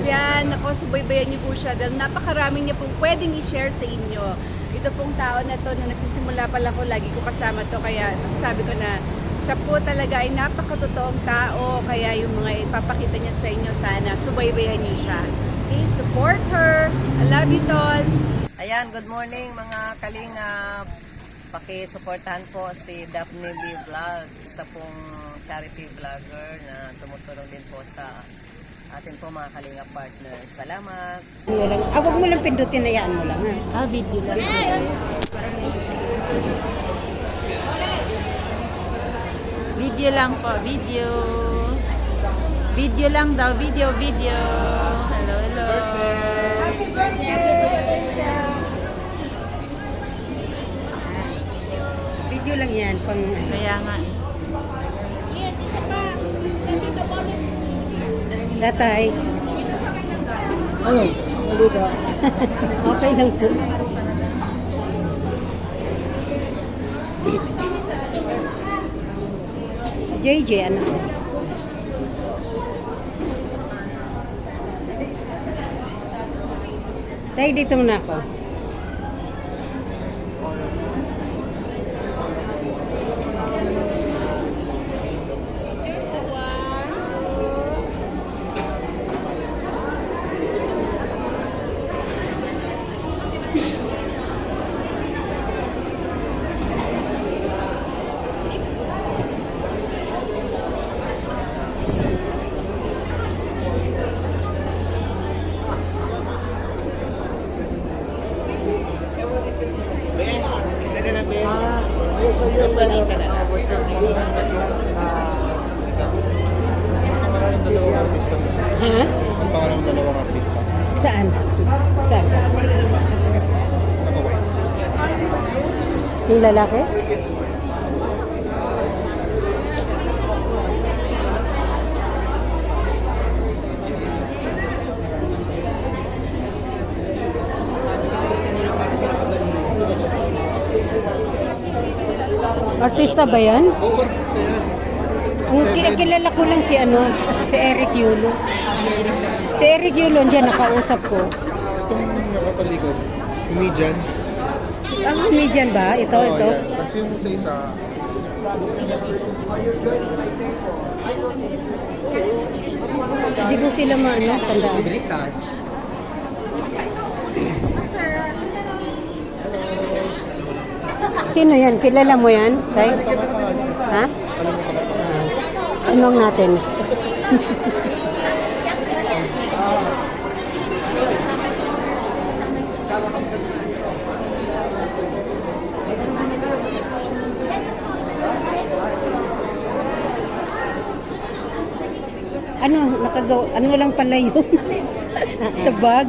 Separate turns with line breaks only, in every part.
Yan, ako, subaybayan niyo po siya dahil napakaraming niya pong pwedeng i-share sa inyo. Ito pong tao na to, na nagsisimula pa lang ko, lagi ko kasama to, kaya masasabi ko na siya po talaga ay napakatotoong tao, kaya yung mga ipapakita niya sa inyo, sana subaybayan niyo siya. Okay, support her. I love you, Tol.
Ayan, good morning mga kalingap. Paki-suportahan po si Daphne B. Vlogs, isa pong charity vlogger na tumutulong din po sa atin po mga kalingap partners. Salamat!
Huwag mo lang pindutin, hayaan mo lang ha.
Video lang.
Video lang po, video. Video lang daw, video. Hello.
Happy birthday! Video lang yan, pang
Kaya nga.
tatay. Ano? Okay lang po. JJ, ano? Tay, dito muna ako. Ha?
Ang pangalan ng dalawang artista.
Saan? Saan?
Nakaway.
Yung lalaki? Artista ba yan?
Oo, artista yan.
Ang kilala ko lang si si Eric Yulo. Si Eric Yulo, dyan nakausap ko.
Itong nakapaligod, comedian.
Ang comedian ba? Ito.
Yan. Kasi yung isa,
Hindi ko sila tandaan. Sino yan? Kilala mo yan? Stay?
takapan.
Ha?
Alam mo takapan.
Tanong natin. Ano lang pala yun? Sa bag?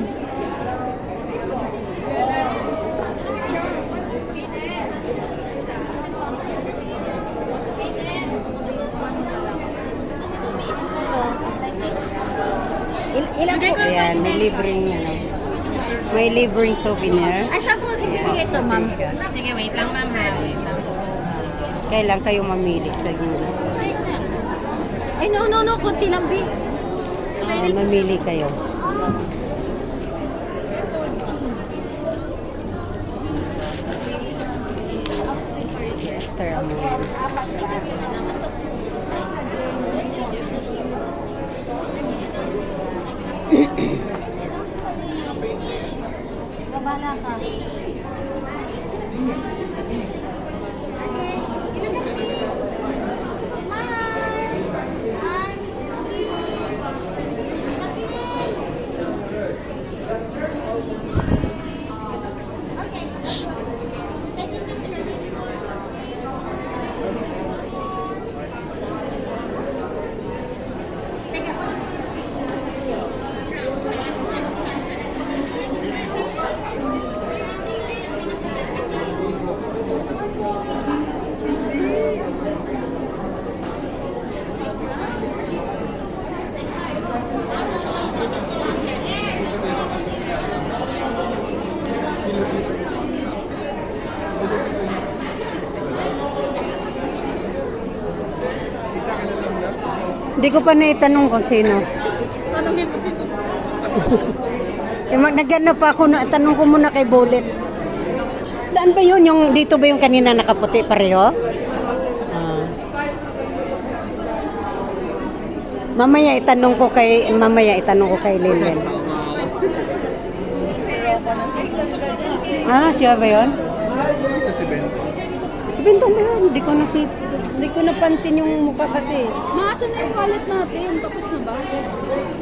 Ilan po? Ayan, may libreng souvenir.
Ay, saan po? Sige ito, ma'am. Sige, wait lang, ma'am. Wait lang.
Kailan kayo mamili sa inyong gusto?
Ay, no. Kunti lang, B.
Mamili kayo. Esther Amoy.
Babala ka.
Hindi ko pa naitanong kung sino.
Tanungin mo sino.
Naghanap pa ako, tanong ko muna kay Bullet. Saan ba yun? Yung, dito ba yung kanina nakaputi pareho? Ah. Mamaya itanong ko kay Linden. Ah, siya ba yun?
Isa si Bento.
Si Bentong ba yun? Hindi ko napansin yung mukha kasi.
Maasan na yung wallet natin? Tapos na ba?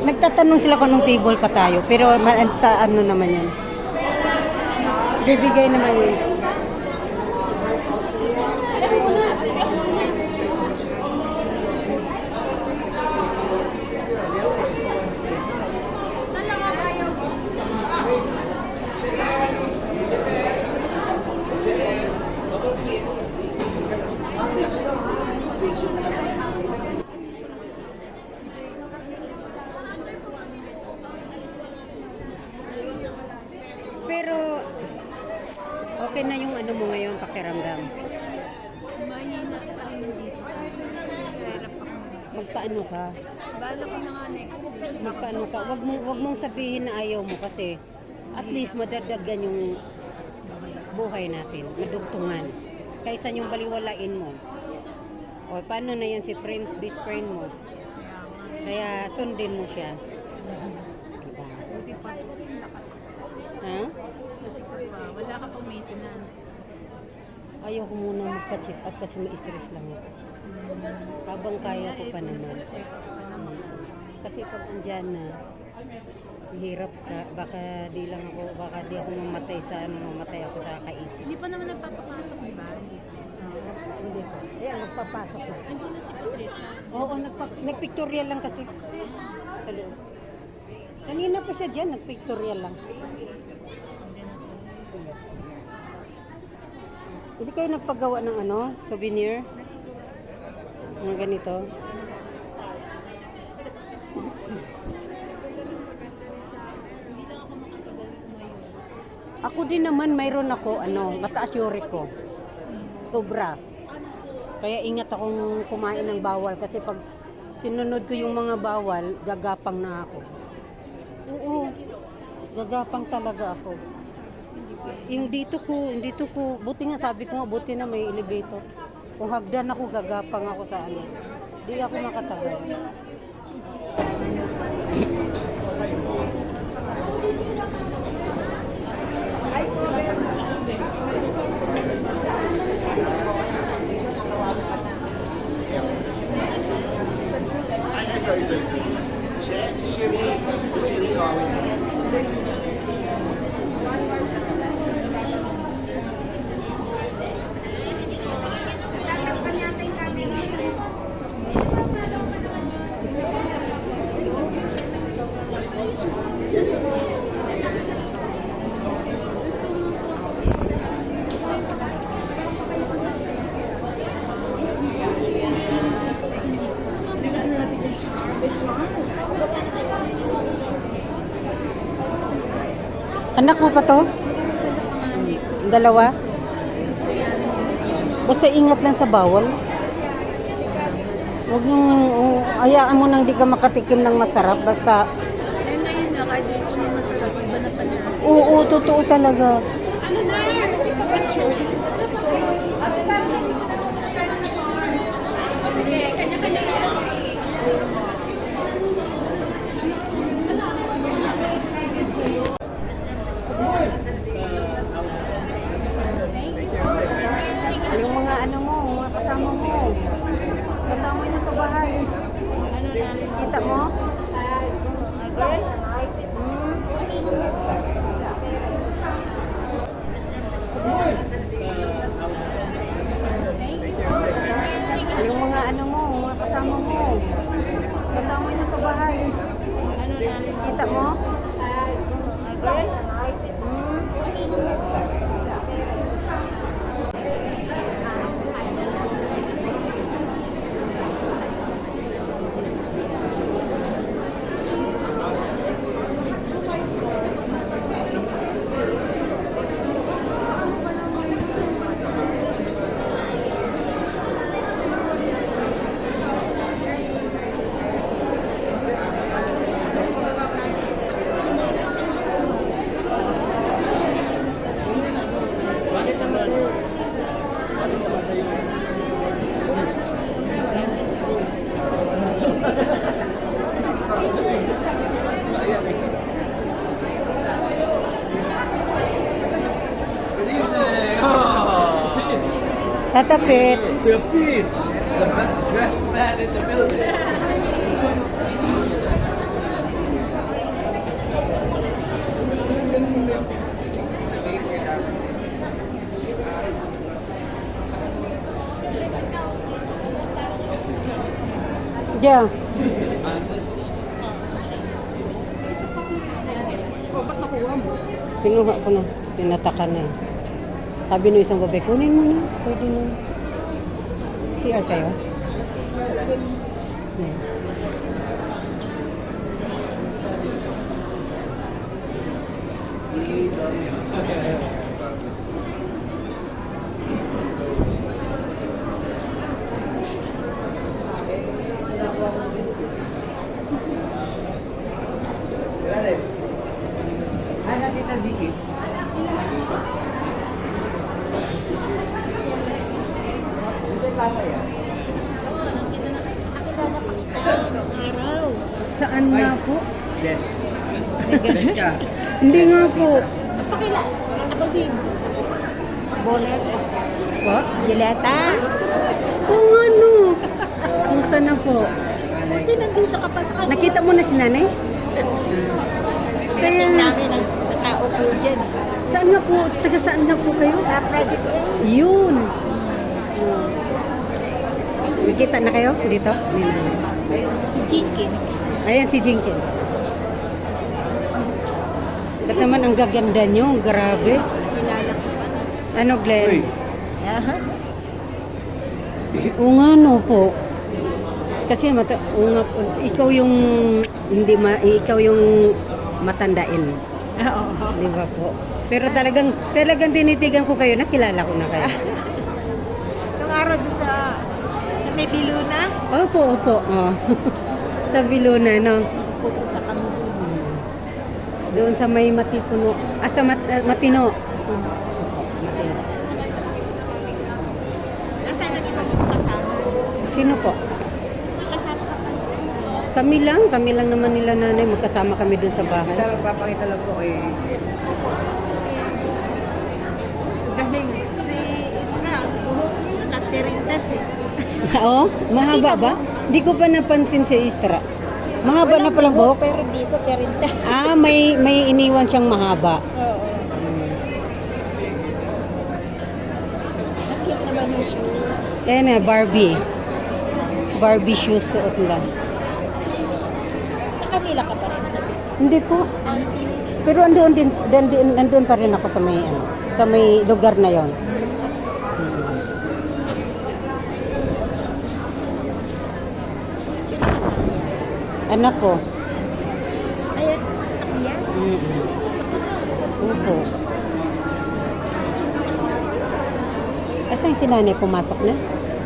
Nagtatanong sila kung anong table pa tayo, pero sa ano naman yun. Bibigay naman yun. Pero okay na yung ano mo ngayon, pakiramdam.
Mahina pa rin dito. Hirap ako.
Magpaano ka?
Bala ko na nga next.
Magpaano ka? Wag mong sabihin na ayaw mo kasi at least madadagdan yung buhay natin, madugtungan. Kaysa yung baliwalain mo. O paano na yan si Prince, best friend mo? Kaya sundin mo siya. Diba?
Buti pa rin lakas.
Ha?
Buti pa pa. Wala ka pang maintenance.
Ayaw ko muna magpa-check up kasi ma-stress lang ako. Habang kaya ko pa naman. Kasi pag andyan na, hirap ka, baka di ako mamatay mamatay ako sa kaisip.
Hindi pa naman nagpapapasok, di ba?
Hindi pa. Ayan, magpapasok na.
Hindi na si Patricia.
Oo, nagpictorial lang kasi. Sa loob. Kanina pa siya dyan, nagpictorial lang. Hindi kayo nagpagawa ng souvenir? Mga ganito? Ako din naman, mayroon ako, mataas uric ko. Sobra. Kaya ingat akong kumain ng bawal kasi pag sinunod ko yung mga bawal, gagapang na ako. Oo, gagapang talaga ako. Yung dito ko, buti nga sabi ko nga, buti na may elevator. Kung hagdan ako, gagapang ako sa Di ako makatagal. Anak mo pa to? Dalawa? Basta ingat lang sa bawal. Huwag yung, hayaan mo nang di ka makatikim ng masarap. Basta,
Ayun na yun na, kahit gusto ko na masarap, iba na panasa.
oo, totoo talaga.
Ano na? Picture. Sige, kanya-kanya na.
Yung mga mga kasama mo. Kasama niyo sa bahay. Kita mo? Yung mga mga kasama mo. Tatapit.
The beach, the best dressed man in the building.
Diyan. Kinuha ko na. Tinataka na. Sabi ng isang babae, kunin mo na. Pwede na. CR kayo? Hmm.
Ay, Tita Vicky. Hindi tama yan.
Saan nga po?
Yes. Yes ka.
Hindi nga po.
Ako si Bonet.
Po?
Dileta.
Oo nga no. Kumusta na po?
Hindi, nandito ka pa sa kanila.
Nakita mo na si nanay? Kaya
namin ang tao po dyan.
saan nga po? Taga saan nga po kayo?
Sa Project A.
Yun. Nakita na kayo dito? Ni nanay.
Si Jinkin.
Ayan si Jinkin. Ba't naman ang gaganda nyo? Grabe.
Kilala ko pa.
Ano, Glenn?
Uy.
Aha.
Oo nga no po. Kasi oo nga po, ikaw yung ikaw yung matandain.
Oo.
Di ba po? Pero talagang tinitigan ko kayo, nakilala ko na kayo.
Nung araw dun sa may Biluna,
Opo. Oh. Sa Viluna, no?
pupunta kami dun.
Doon sa may Matipuno. Sa Matino.
Nasaan ang iba mong kasama?
Sino po?
Kasama ka pa.
Kami lang naman nila nanay. Magkasama kami doon sa bahay.
Magpapakita lang po kay...
Galing. Si Isra, buhok nakatirintas eh.
Oo? Mahaba ba? Hindi ko pa napansin si Istra. Mahaba na palang buhok?
Pero dito, tirintas.
May iniwan siyang mahaba.
Oo. Cute naman yung shoes.
Eh na, Barbie. Barbie shoes suot lang.
Sa kanila ka pa rin.
Hindi po. Pero andun pa rin ako sa may lugar na yon.
Sino kasama?
Anak ko.
Ayan, ako yan.
Opo. Asan si nanay pumasok na?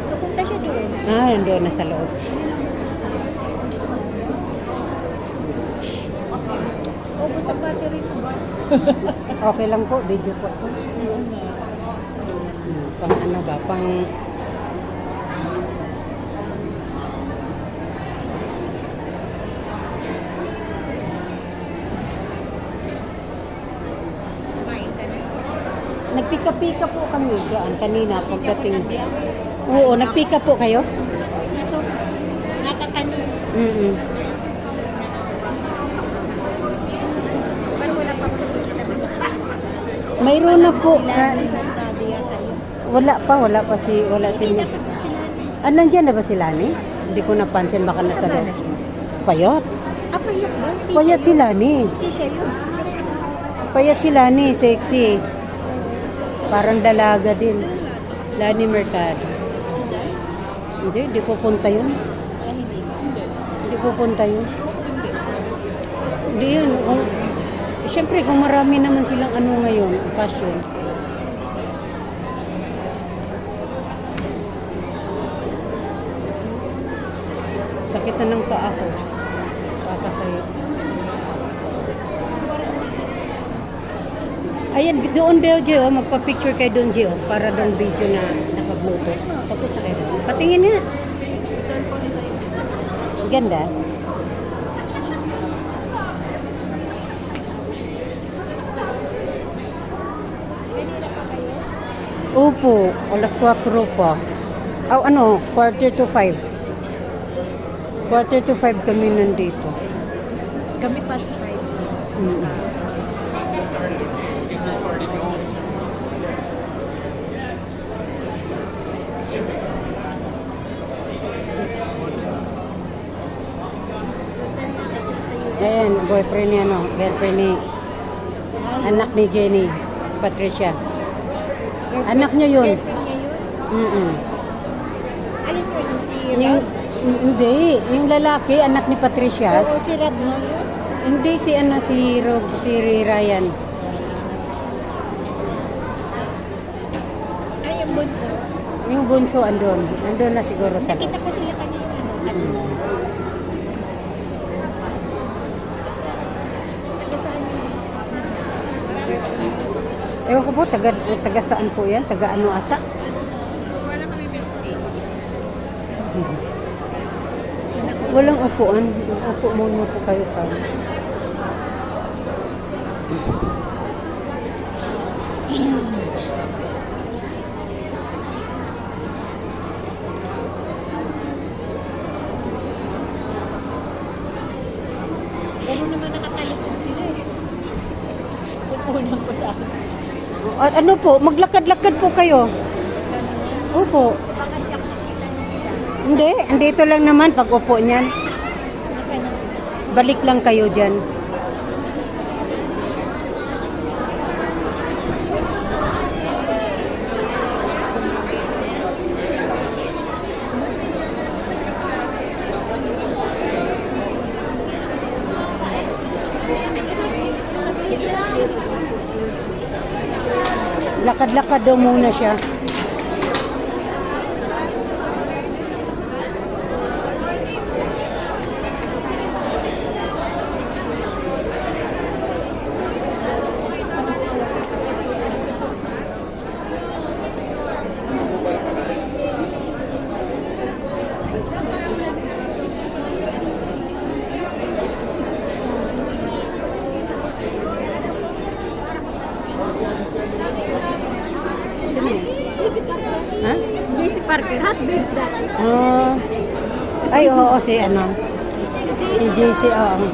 Pupunta siya doon.
Nandoon na sa loob.
Ubus ang battery mo ba?
Okay lang po, video po to. Pang ano ba?
Kumain ka na.
Nagpika-pika po kami doon kanina
Kasi di ako
pagdating.
nandiyan sa...
Oo, nagpika po kayo?
Ito, nakakanin.
Mm.
Pero wala pa ako nakikita ng
Mayroon na po.
Daddy yata yun.
Wala si
Nakita ko sila.
Nandiyan na ba si Lani? Hindi ko napansin, baka nasa
Taba
loob.
na siya.
Payat.
Ah, payat ba? Hindi
Payat si
siya yun.
Lani.
Hindi siya yun.
Payat si Lani, sexy. Parang dalaga din. Lani Mercado.
Andyan?
Hindi pupunta yun.
Ah, hindi.
Hindi pupunta yun. Hindi yun. Siyempre, kung marami naman silang ano ngayon, occasion. Sakit na ng paa ko. Kakatayo. Ayan, doon daw, Gio. Magpa-picture kayo doon, Gio. Para doon video na naka-bluetooth. Tapos na kayo. Patingin nga.
Cellphone ni sa'yo.
Ganda.
Kanina pa kayo?
Opo, alas 4 pa. Oh, ano, quarter to 5. Quarter to 5 kami nandito.
Kami past 5.
Mm. Ayan, boyfriend niya, no? Girlfriend ni anak ni Jenny, Patricia. Anak niya yun. Mm-mm.
Alin ko yung si
Hindi, yung lalaki, anak ni Patricia.
Oo, si Rab mo yun?
Hindi si ano, si Rob, si Ryan.
Ay, yung bunso.
Yung bunso andun. Andun na siguro sa
Nakita ko sila kanina. Kasi, taga saan yung bunso?
Ewan ko po, taga saan po yan? Taga ano ata?
Wala kami birthday.
Walang upuan. Upo muna po kayo sa...
Pero naman nakatalipon sila eh. Pupunan ko sa akin.
Ano po, maglakad-lakad po kayo. Opo.
Bakit yak nakita nila?
Hindi, andito lang naman pag upo niyan.
Nasaan na sila?
Balik lang kayo dyan. Lakad-lakad daw muna siya. Sino yun? Ha?
JC Parker, hot babes dati.
Ah. Ay, oo, si ano. Si JC, oo.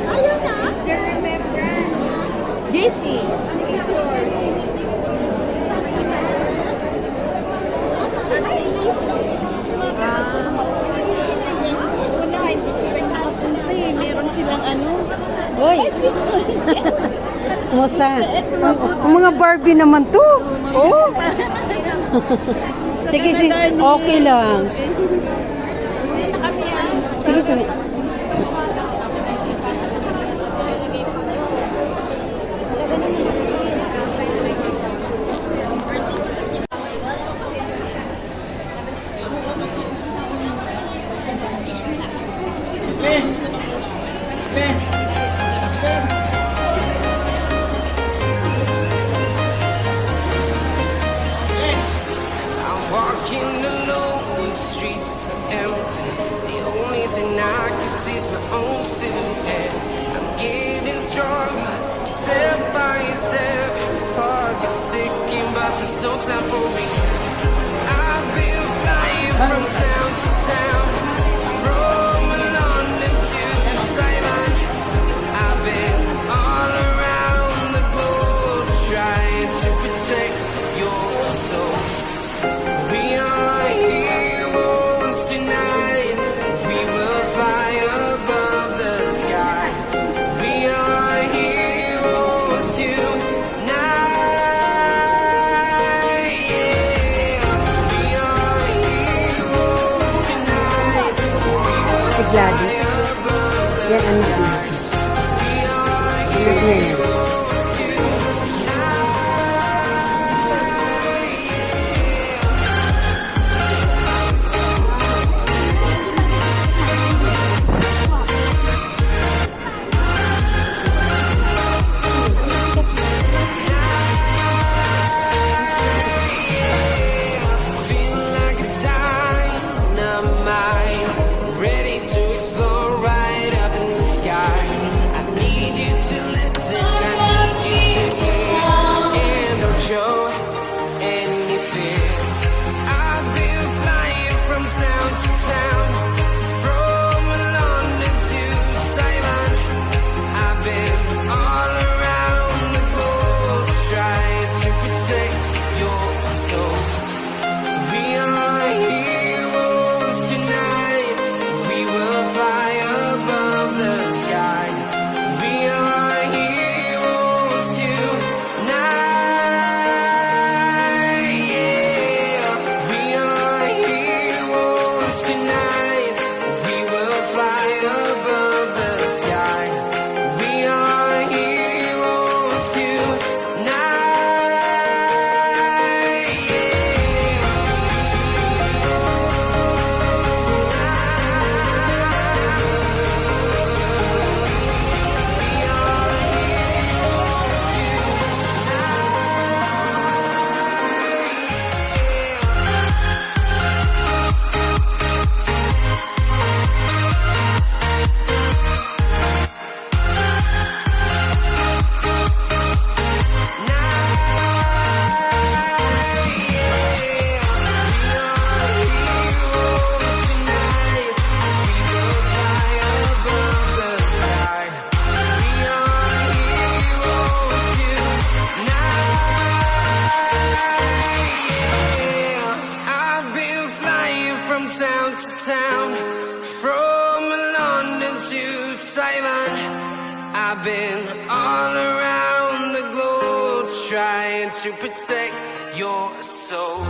Ayaw na. Still remember. JC. Wala, hindi sila nakapunta eh. Meron silang ano.
Hoy, kumusta? Ang mga Barbie naman to. Oh. Sige, sige. Okay lang. Sige, sige.
I'm walking alone, the streets are empty. The only thing I can see is my own silhouette. I'm getting stronger, step by step. The clock is ticking, but there's no time for me. I've been flying from town to town, from London to Taiwan. I've been all around the globe trying to protect your soul. We are heroes tonight. We will fly above the sky. We are heroes tonight. Yeah. We are heroes tonight.
Si Gladys. Yan, anak niya. Anak niya yun.
Feel like a dynamite, ready to explode right up in the sky. I need you to listen town, from London to Taiwan. I've been all around the globe trying to protect your soul.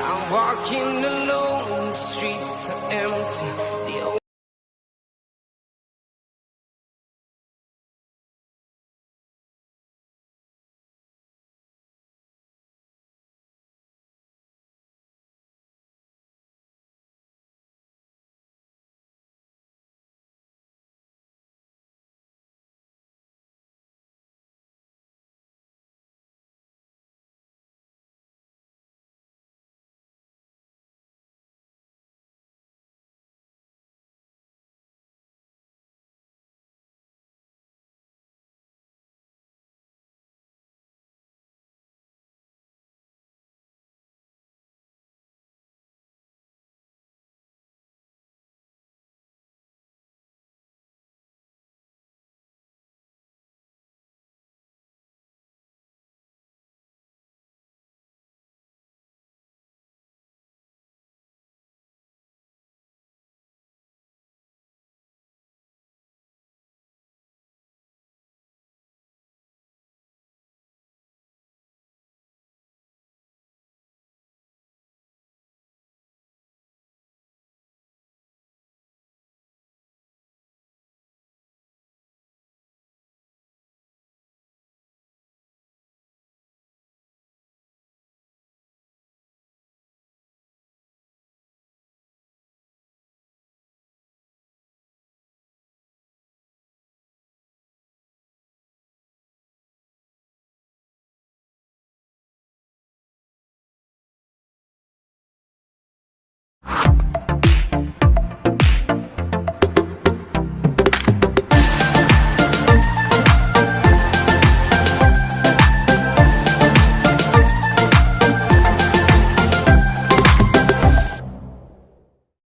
I'm walking alone, the streets are empty.